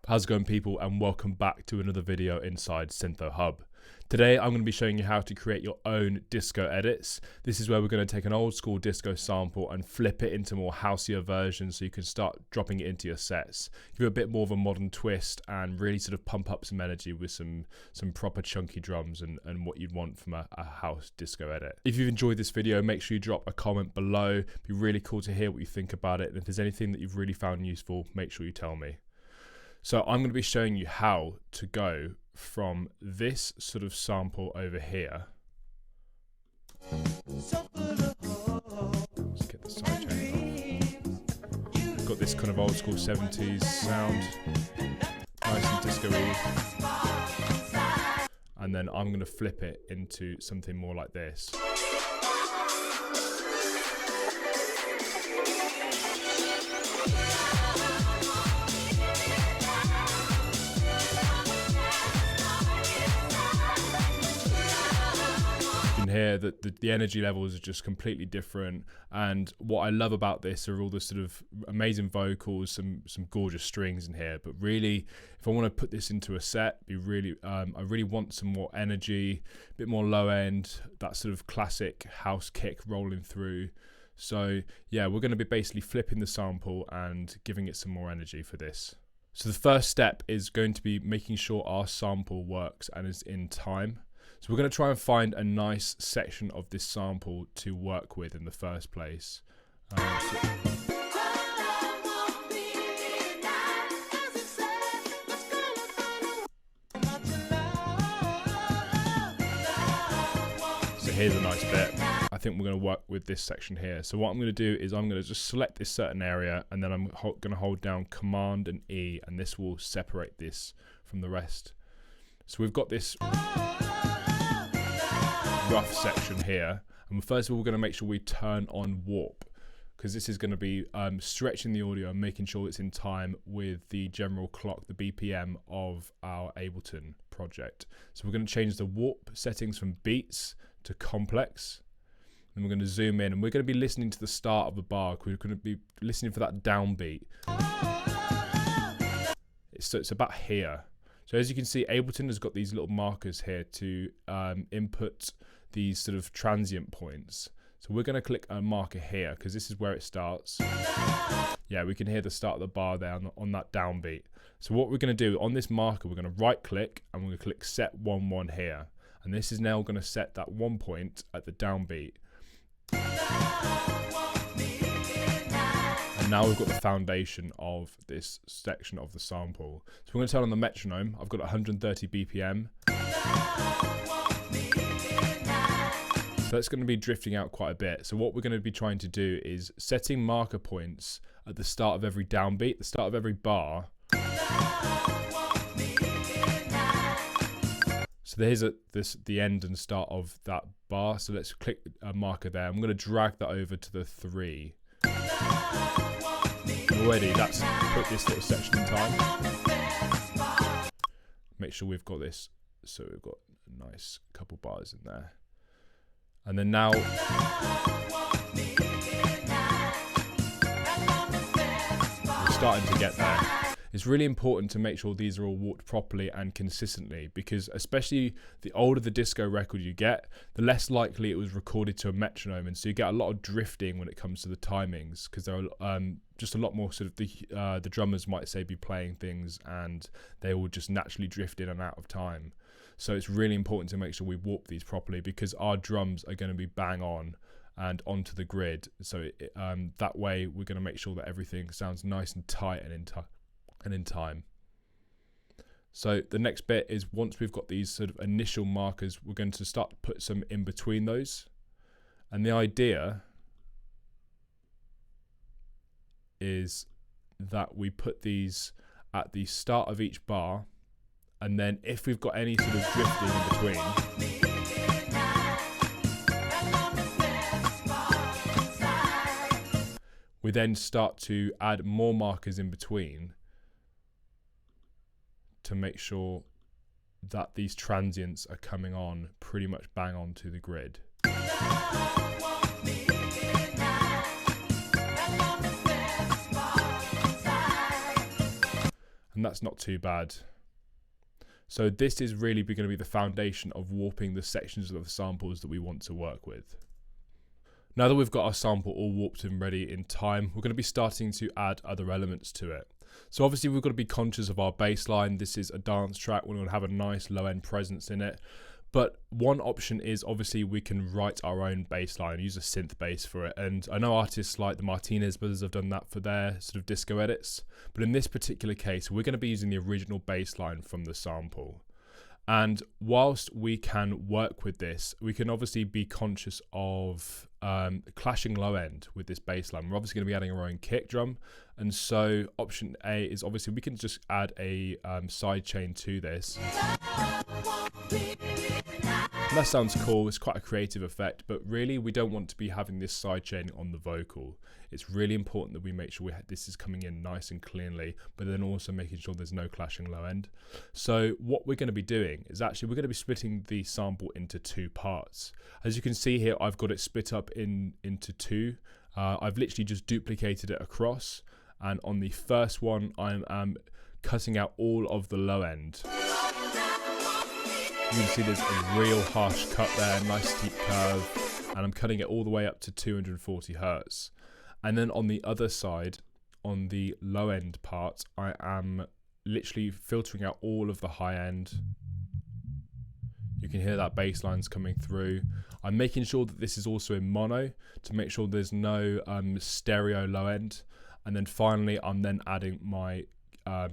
How's it going, people, and welcome back to another video inside SYNTHO Hub. Today I'm going to be showing you how to create your own disco edits. This is where we're going to take an old school disco sample and flip it into more houseier versions so you can start dropping it into your sets. Give it a bit more of a modern twist and really sort of pump up some energy with some proper chunky drums and what you'd want from a house disco edit. If you've enjoyed this video, make sure you drop a comment below. It'd be really cool to hear what you think about it, and if there's anything that you've really found useful, make sure you tell me. So I'm going to be showing you how to go from this sort of sample over here. Let's get the side chain off. Got this kind of old school 70s sound, nice and disco-y. And then I'm going to flip it into something more like this. Here that the energy levels are just completely different, and what I love about this are all the sort of amazing vocals, some gorgeous strings in here. But really, if I want to put this into a set, I really want some more energy, a bit more low end, that sort of classic house kick rolling through. So yeah, we're going to be basically flipping the sample and giving it some more energy for this. So the first step is going to be making sure our sample works and is in time. So we're going to try and find a nice section of this sample to work with in the first place. So here's a nice bit. I think we're going to work with this section here. So what I'm going to do is I'm going to just select this certain area, and then I'm going to hold down Command and E, and this will separate this from the rest. So we've got this rough section here, and first of all we're going to make sure we turn on warp, because this is going to be stretching the audio and making sure it's in time with the general clock, the BPM of our Ableton project. So we're going to change the warp settings from beats to complex, and we're going to zoom in, and we're going to be listening to the start of the bar. We're going to be listening for that downbeat. It's about here. So as you can see, Ableton has got these little markers here to input these sort of transient points. So we're going to click a marker here because this is where it starts. Yeah, we can hear the start of the bar there on that downbeat. So what we're going to do on this marker, we're going to right click and we're going to click set 1 here. And this is now going to set that 1 point at the downbeat. And now we've got the foundation of this section of the sample. So we're going to turn on the metronome. I've got 130 BPM. So that's going to be drifting out quite a bit. So what we're going to be trying to do is setting marker points at the start of every downbeat, the start of every bar. So there's the end and start of that bar. So let's click a marker there. I'm going to drag that over to the 3. Already that's put this little section in time. Make sure we've got this, so we've got a nice couple bars in there. And then now we're starting to get there. It's really important to make sure these are all warped properly and consistently, because especially the older the disco record you get, the less likely it was recorded to a metronome, and so you get a lot of drifting when it comes to the timings, because there are just a lot more sort of the drummers might say be playing things and they will just naturally drift in and out of time. So it's really important to make sure we warp these properly, because our drums are going to be bang on and onto the grid. So that way we're going to make sure that everything sounds nice and tight and in time. So the next bit is, once we've got these sort of initial markers, we're going to start to put some in between those. And the idea is that we put these at the start of each bar, and then if we've got any sort of drifting in between, we then start to add more markers in between to make sure that these transients are coming on pretty much bang on to the grid. and that's not too bad. So this is really going to be the foundation of warping the sections of the samples that we want to work with. Now that we've got our sample all warped and ready in time, we're going to be starting to add other elements to it. So obviously we've got to be conscious of our bass line. This is a dance track. We're going to have a nice low end presence in it. But one option is obviously we can write our own bass line, use a synth bass for it. And I know artists like the Martinez brothers have done that for their sort of disco edits. But in this particular case, we're going to be using the original bass line from the sample. And whilst we can work with this, we can obviously be conscious of clashing low end with this bass line. We're obviously going to be adding our own kick drum. And so option A is obviously we can just add a side chain to this. And that sounds cool, it's quite a creative effect, but really we don't want to be having this side chain on the vocal. It's really important that we make sure this is coming in nice and cleanly, but then also making sure there's no clashing low end. So what we're going to be doing is actually we're going to be splitting the sample into two parts. As you can see here, I've got it split up into two. I've literally just duplicated it across, and on the first one I am cutting out all of the low end. You can see there's a real harsh cut there, nice steep curve, and I'm cutting it all the way up to 240 Hertz. And then on the other side, on the low end part, I am literally filtering out all of the high end. You can hear that bass line's coming through. I'm making sure that this is also in mono to make sure there's no stereo low end. And then finally, I'm then adding my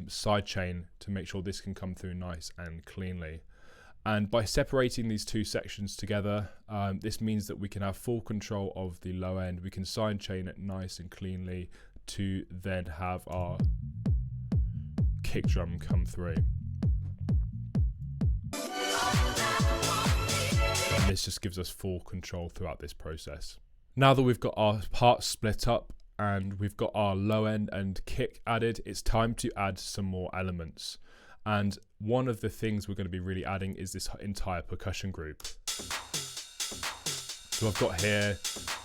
side chain to make sure this can come through nice and cleanly. And by separating these two sections together, this means that we can have full control of the low end. We can side chain it nice and cleanly to then have our kick drum come through. And this just gives us full control throughout this process. Now that we've got our parts split up and we've got our low end and kick added, it's time to add some more elements. And one of the things we're going to be really adding is this entire percussion group. So I've got here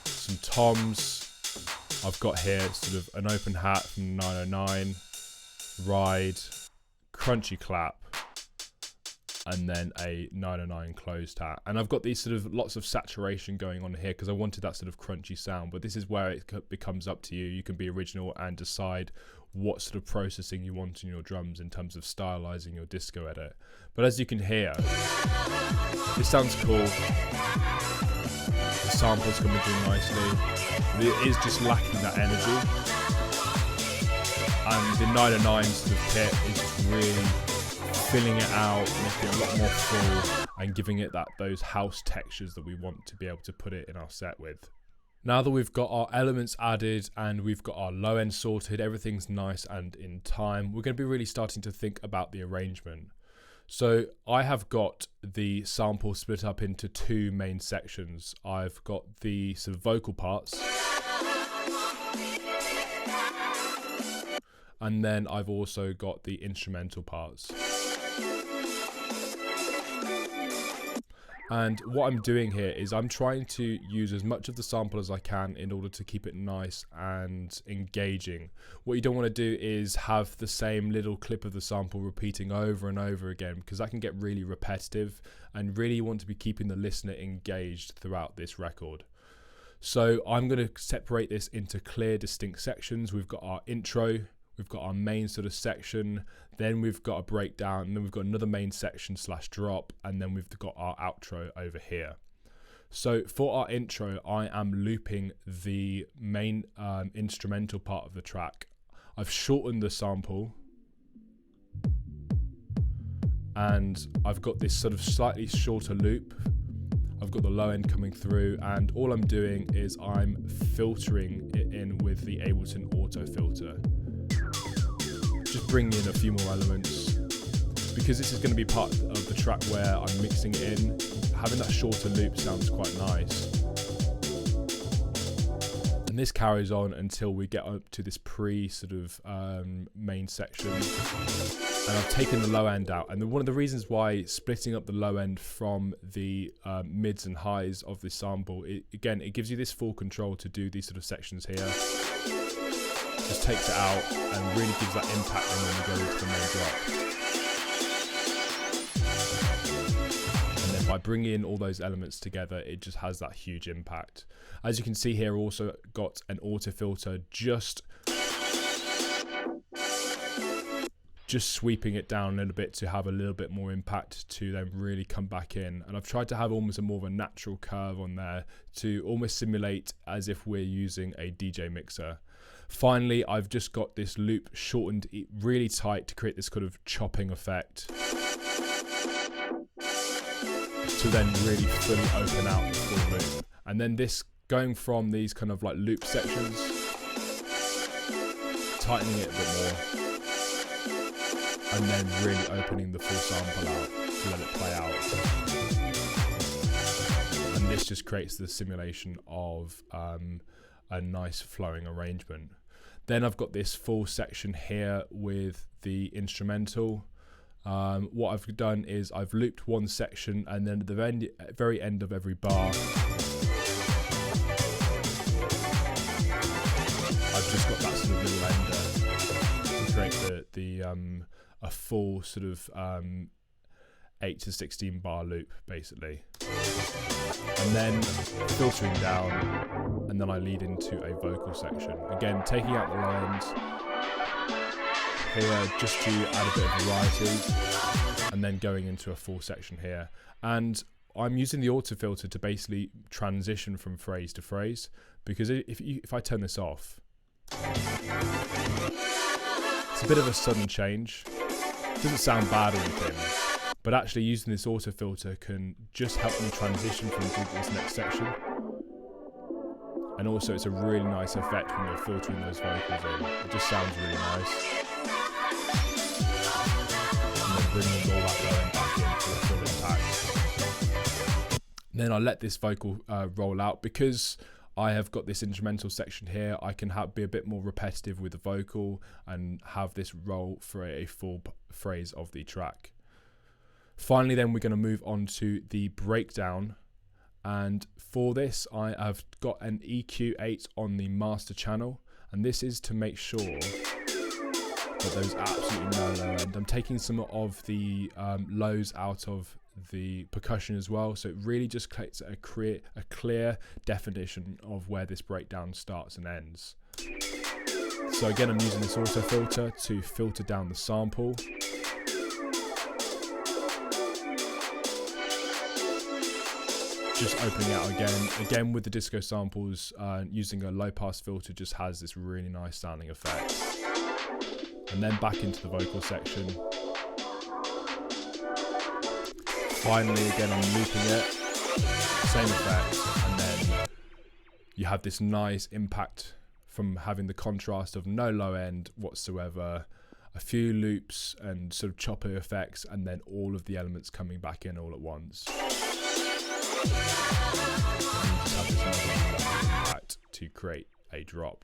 some toms, I've got here sort of an open hat from 909, ride, crunchy clap, and then a 909 closed hat. And I've got these sort of lots of saturation going on here because I wanted that sort of crunchy sound, but this is where it becomes up to you. You can be original and decide what sort of processing you want in your drums in terms of stylizing your disco edit. But as you can hear, it sounds cool. The sample's coming through nicely, but it is just lacking that energy. And the 909 sort of kit is just really filling it out, making it a lot more full and giving it those house textures that we want to be able to put it in our set with. Now that we've got our elements added and we've got our low end sorted, everything's nice and in time, we're going to be really starting to think about the arrangement. So I have got the sample split up into two main sections. I've got the sort of vocal parts, and then I've also got the instrumental parts. And what I'm doing here is I'm trying to use as much of the sample as I can in order to keep it nice and engaging. What you don't want to do is have the same little clip of the sample repeating over and over again, because that can get really repetitive, and really you want to be keeping the listener engaged throughout this record. So I'm going to separate this into clear, distinct sections. We've got our intro, we've got our main sort of section, then we've got a breakdown, and then we've got another main section / drop, and then we've got our outro over here. So for our intro, I am looping the main instrumental part of the track. I've shortened the sample, and I've got this sort of slightly shorter loop. I've got the low end coming through, and all I'm doing is I'm filtering it in with the Ableton Auto Filter. Just bringing in a few more elements, because this is going to be part of the track where I'm mixing it in. Having that shorter loop sounds quite nice. And this carries on until we get up to this main section. And I've taken the low end out. And one of the reasons why splitting up the low end from the mids and highs of this sample, it gives you this full control to do these sort of sections here. just takes it out and really gives that impact when we go into the main drop. And then by bringing in all those elements together, it just has that huge impact. As you can see here, also got an auto filter just sweeping it down a little bit to have a little bit more impact to then really come back in. And I've tried to have almost a more of a natural curve on there to almost simulate as if we're using a DJ mixer. Finally, I've just got this loop shortened really tight to create this kind of chopping effect to then really fully open out the full loop. And then this going from these kind of like loop sections, tightening it a bit more, and then really opening the full sample out to let it play out. And this just creates the simulation of a nice flowing arrangement. Then I've got this full section here with the instrumental. What I've done is I've looped one section, and then at the very end of every bar, I've just got that sort of little ender to create a full sort of 8 to 16 bar loop basically, and then filtering down, and then I lead into a vocal section, again taking out the lines here just to add a bit of variety, and then going into a full section here. And I'm using the auto filter to basically transition from phrase to phrase, because if I turn this off, it's a bit of a sudden change. It doesn't sound bad or anything, but actually using this auto filter can just help me transition from this next section. And also it's a really nice effect when you're filtering those vocals in. It just sounds really nice. And then bringing all that going back into the full impact. And then I let this vocal roll out. Because I have got this instrumental section here, I can be a bit more repetitive with the vocal and have this roll for a full phrase of the track. Finally, then we're going to move on to the breakdown. And for this, I have got an EQ8 on the master channel. And this is to make sure that there's absolutely no low end. I'm taking some of the lows out of the percussion as well, so it really just creates a clear definition of where this breakdown starts and ends. So again, I'm using this auto filter to filter down the sample. Just opening out again with the disco samples, using a low pass filter just has this really nice sounding effect. And then back into the vocal section. Finally, again, I'm looping it, same effect, and then you have this nice impact from having the contrast of no low end whatsoever, a few loops and sort of chopper effects, and then all of the elements coming back in all at once. And you just have this another impact to create a drop.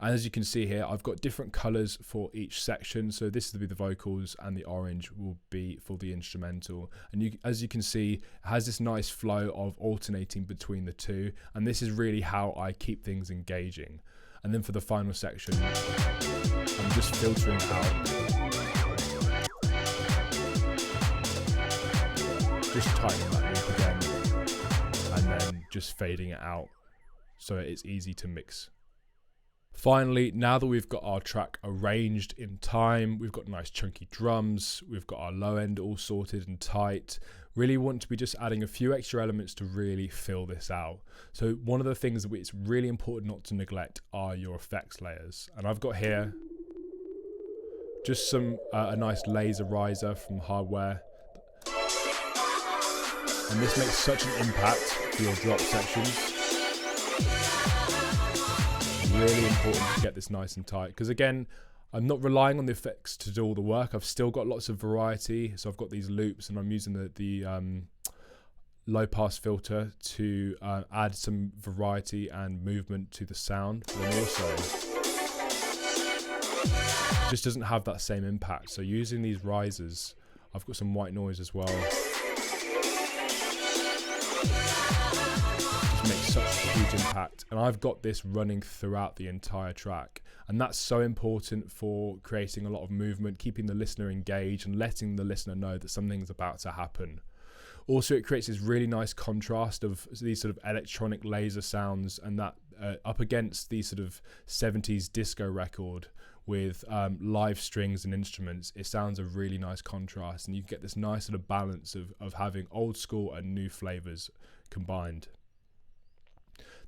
And as you can see here, I've got different colors for each section. So this will be the vocals, and the orange will be for the instrumental. And as you can see, it has this nice flow of alternating between the two. And this is really how I keep things engaging. And then for the final section, I'm just filtering out. Just tightening that loop again, and then just fading it out so it's easy to mix. Finally, now that we've got our track arranged in time, we've got nice chunky drums, we've got our low end all sorted and tight, really want to be just adding a few extra elements to really fill this out. So one of the things that it's really important not to neglect are your effects layers. And I've got here just a nice laser riser from Hardware. And this makes such an impact for your drop sections. Really important to get this nice and tight, because again, I'm not relying on the effects to do all the work. I've still got lots of variety, so I've got these loops, and I'm using the low pass filter to add some variety and movement to the sound, but then also it just doesn't have that same impact. So using these risers, I've got some white noise as well. Just makes such a huge impact. And I've got this running throughout the entire track. And that's so important for creating a lot of movement, keeping the listener engaged and letting the listener know that something's about to happen. Also, it creates this really nice contrast of these sort of electronic laser sounds and that up against the sort of 70s disco record with live strings and instruments. It sounds a really nice contrast, and you get this nice sort of balance of having old school and new flavors combined.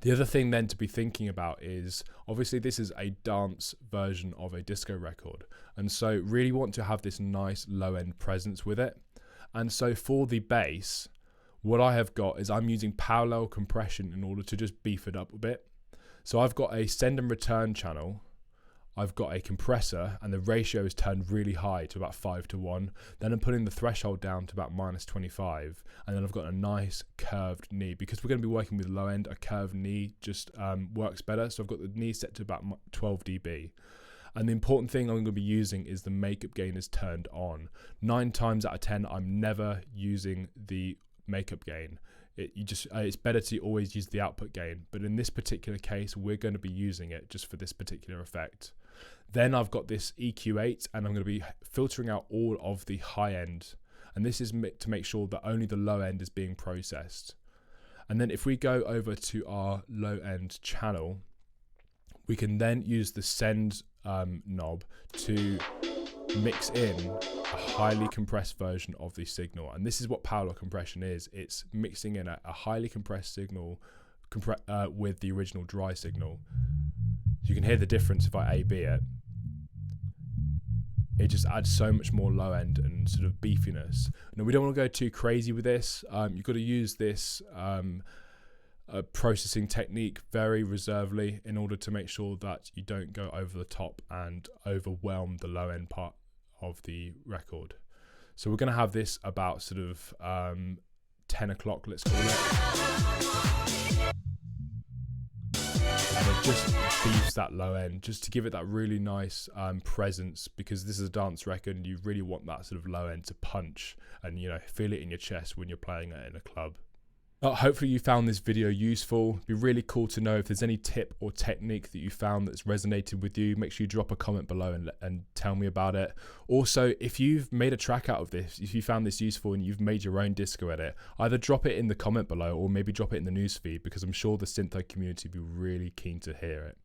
The other thing then to be thinking about is, obviously this is a dance version of a disco record, and so really want to have this nice low end presence with it. And so for the bass, what I have got is I'm using parallel compression in order to just beef it up a bit. So I've got a send and return channel, I've got a compressor, and the ratio is turned really high to about 5:1. Then I'm putting the threshold down to about -25, and then I've got a nice curved knee. Because we're going to be working with low end, a curved knee just works better. So I've got the knee set to about 12 dB. And the important thing I'm going to be using is the makeup gain is turned on. 9 times out of 10, I'm never using the makeup gain. It's better to always use the output gain. But in this particular case, we're going to be using it just for this particular effect. Then I've got this EQ8, and I'm going to be filtering out all of the high end. And this is to make sure that only the low end is being processed. And then if we go over to our low end channel, we can then use the send knob to mix in a highly compressed version of the signal. And this is what parallel compression is. It's mixing in a highly compressed signal with the original dry signal. You can hear the difference if I A/B it. It just adds so much more low end and sort of beefiness. Now, we don't want to go too crazy with this. You've got to use this processing technique very reservedly in order to make sure that you don't go over the top and overwhelm the low end part of the record. So we're going to have this about sort of 10 o'clock, let's call it. And it just beefs that low end just to give it that really nice presence, because this is a dance record and you really want that sort of low end to punch and, you know, feel it in your chest when you're playing it in a club. Hopefully you found this video useful. It'd be really cool to know if there's any tip or technique that you found that's resonated with you. Make sure you drop a comment below and tell me about it. Also, if you've made a track out of this, if you found this useful and you've made your own disco edit, either drop it in the comment below or maybe drop it in the newsfeed, because I'm sure the SYNTHO community would be really keen to hear it.